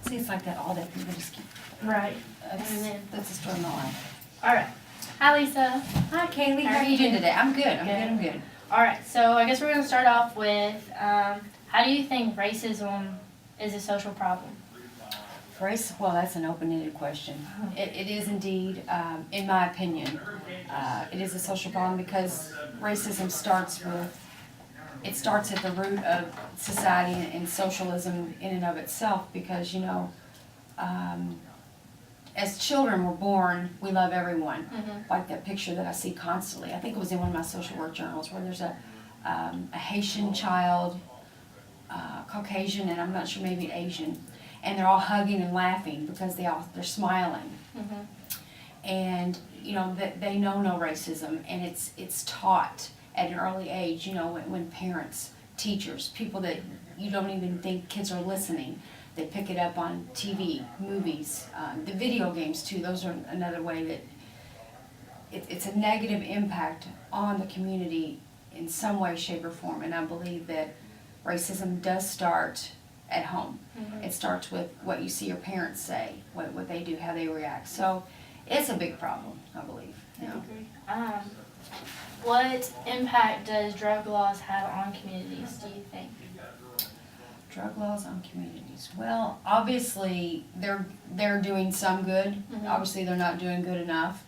See, it's like that all day. People just keep. Right. That's the story of my life. All right. Hi, Lisa. Hi, Kaylee. How How are are you doing today? I'm good. I'm good. All right. So I guess we're going to start off with how do you think racism is a social problem? Race, well, that's an open-ended question. It is indeed, in my opinion, it is a social problem because racism starts at the root of society and socialism in and of itself because, as children we're born, we love everyone. Mm-hmm. Like that picture that I see constantly. I think it was in one of my social work journals where there's a Haitian child, Caucasian, and I'm not sure, maybe Asian, and they're all hugging and laughing because they're smiling. Mm-hmm. And that they know no racism, and it's taught at an early age. When parents, teachers, people that you don't even think kids are listening, they pick it up on TV, movies, the video games too. Those are another way that it's a negative impact on the community in some way, shape, or form. And I believe that racism does start at home. Mm-hmm. It starts with what you see your parents say, what they do, how they react. So it's a big problem, I believe. I agree. What impact does drug laws have on communities, do you think? Drug laws on communities. Well, obviously they're doing some good. Mm-hmm. Obviously they're not doing good enough,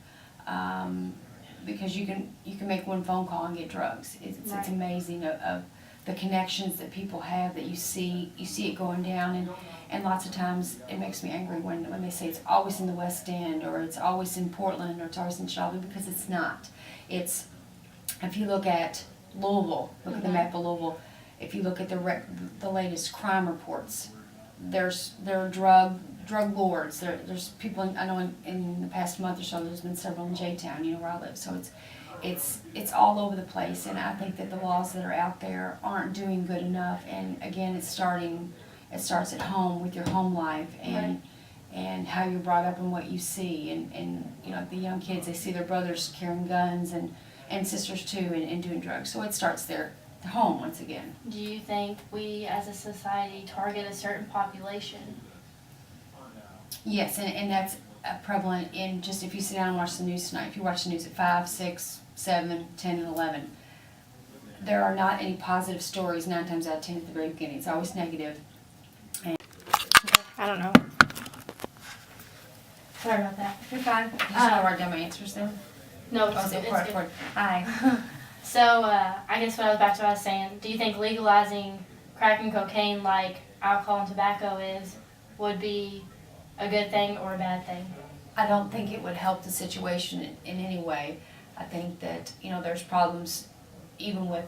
because you can make one phone call and get drugs. It's Right. amazing of the connections that people have, that you see it going down, and lots of times it makes me angry when they say it's always in the West End, or it's always in Portland, or it's always in Charlotte, because it's not. It's, if you look at Louisville, look at the Mhm. map of Louisville, if you look at the latest crime reports, there are drug lords. There's people, I know in the past month or so there's been several in J-Town, where I live. So it's all over the place, and I think that the laws that are out there aren't doing good enough. And again, it starts at home with your home life and how you're brought up and what you see, and the young kids, they see their brothers carrying guns and sisters too, and doing drugs. So it starts there, home once again. Do you think we as a society target a certain population? Yes, and that's prevalent in just, if you sit down and watch the news tonight, if you watch the news at 5, 6, 7, 10, and 11, there are not any positive stories 9 times out of 10 at the very beginning. It's always negative. I don't know. Sorry about that. You're fine. You just want to write down my answers there? No, Oh, it's good. Hi. So, I guess what I was saying, do you think legalizing crack and cocaine like alcohol and tobacco would be a good thing or a bad thing? I don't think it would help the situation in any way. I think that, there's problems even with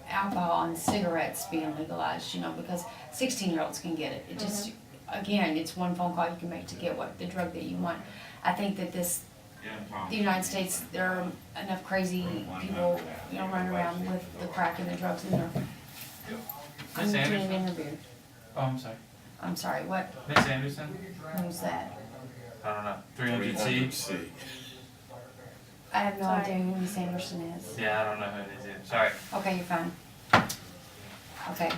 alcohol and cigarettes being legalized, because 16-year-olds can get it. It just, again, it's one phone call you can make to get the drug that you want. I think that the United States, there are enough crazy people, running around with the crack and the drugs in there. I'm doing an interview. Oh, I'm sorry. I'm sorry, what? Miss Anderson? Who's that? I don't know. 300C? I have no Sorry. idea who Miss Anderson is. Yeah, I don't know who it is either. Sorry. Okay, you're fine. Okay.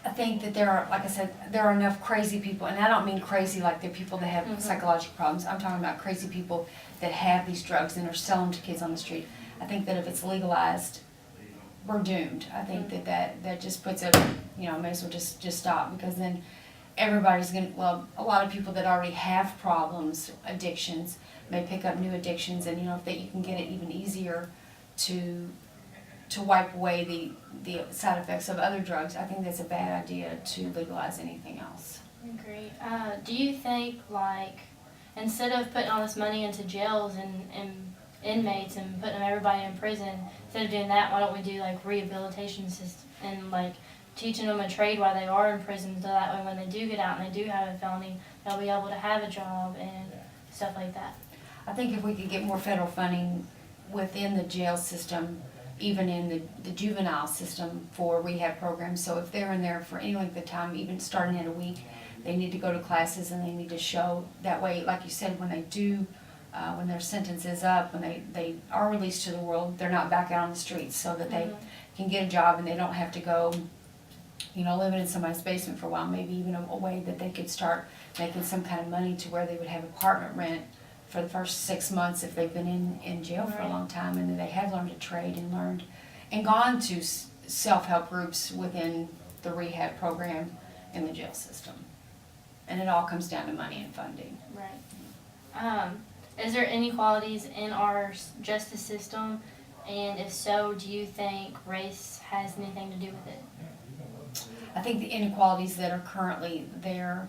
I think that there are, like I said, there are enough crazy people, and I don't mean crazy like they're people that have psychological problems. I'm talking about crazy people that have these drugs and are selling to kids on the street. I think that if it's legalized, we're doomed. I think that just puts it, may as well just stop, because then everybody's a lot of people that already have problems, addictions, may pick up new addictions, and if you can get it even easier to wipe away the side effects of other drugs, I think that's a bad idea to legalize anything else. I agree. Do you think, instead of putting all this money into jails and inmates and putting everybody in prison, instead of doing that, why don't we do, rehabilitation system and, teaching them a trade while they are in prison, so that way when they do get out and they do have a felony, they'll be able to have a job and stuff like that. I think if we could get more federal funding within the jail system, even in the juvenile system for rehab programs, so if they're in there for any length of time, even starting at a week, they need to go to classes and they need to show, that way, like you said, when they do, when their sentence is up, when they are released to the world, they're not back out on the streets, so that they can get a job and they don't have to go living in somebody's basement for a while, maybe even a way that they could start making some kind of money to where they would have apartment rent for the first 6 months if they've been in jail for a Right. long time, and then they have learned to trade and gone to self-help groups within the rehab program in the jail system. And it all comes down to money and funding. Right. Is there inequalities in our justice system? And if so, do you think race has anything to do with it? I think the inequalities that are currently there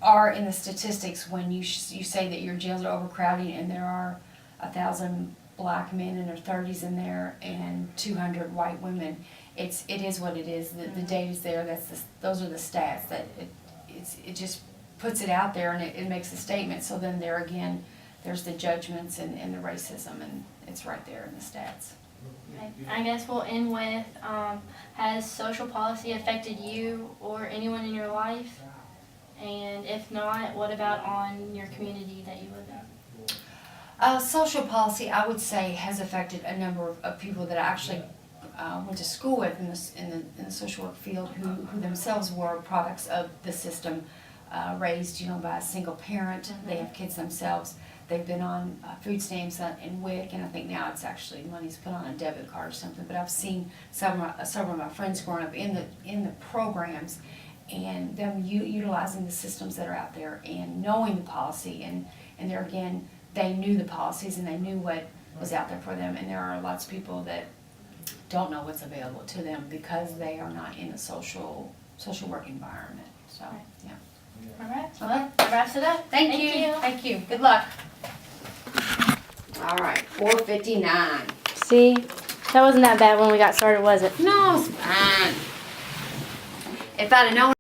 are in the statistics when you say that your jails are overcrowded and there are 1,000 black men in their 30s in there and 200 white women. It is what it is. The data's there. Those are the stats. That it just puts it out there and it makes a statement. So then there again, there's the judgments and the racism, and it's right there in the stats. Okay. I guess we'll end with, has social policy affected you or anyone in your life? And if not, what about on your community that you live in? Social policy, I would say, has affected a number of people that I actually went to school with in the social work field who themselves were products of the system, raised by a single parent. Mm-hmm. They have kids themselves. They've been on food stamps and WIC, and I think now it's actually money's put on a debit card or something. But I've seen several of my friends growing up in the programs, and them utilizing the systems that are out there and knowing the policy, and there again, they knew the policies and they knew what was out there for them. And there are lots of people that don't know what's available to them because they are not in a social work environment. So, yeah. All right, well, that wraps it up. Thank you. Good luck. All right, 4:59. See, that wasn't that bad when we got started, was it? No, it's fine. If I'd have known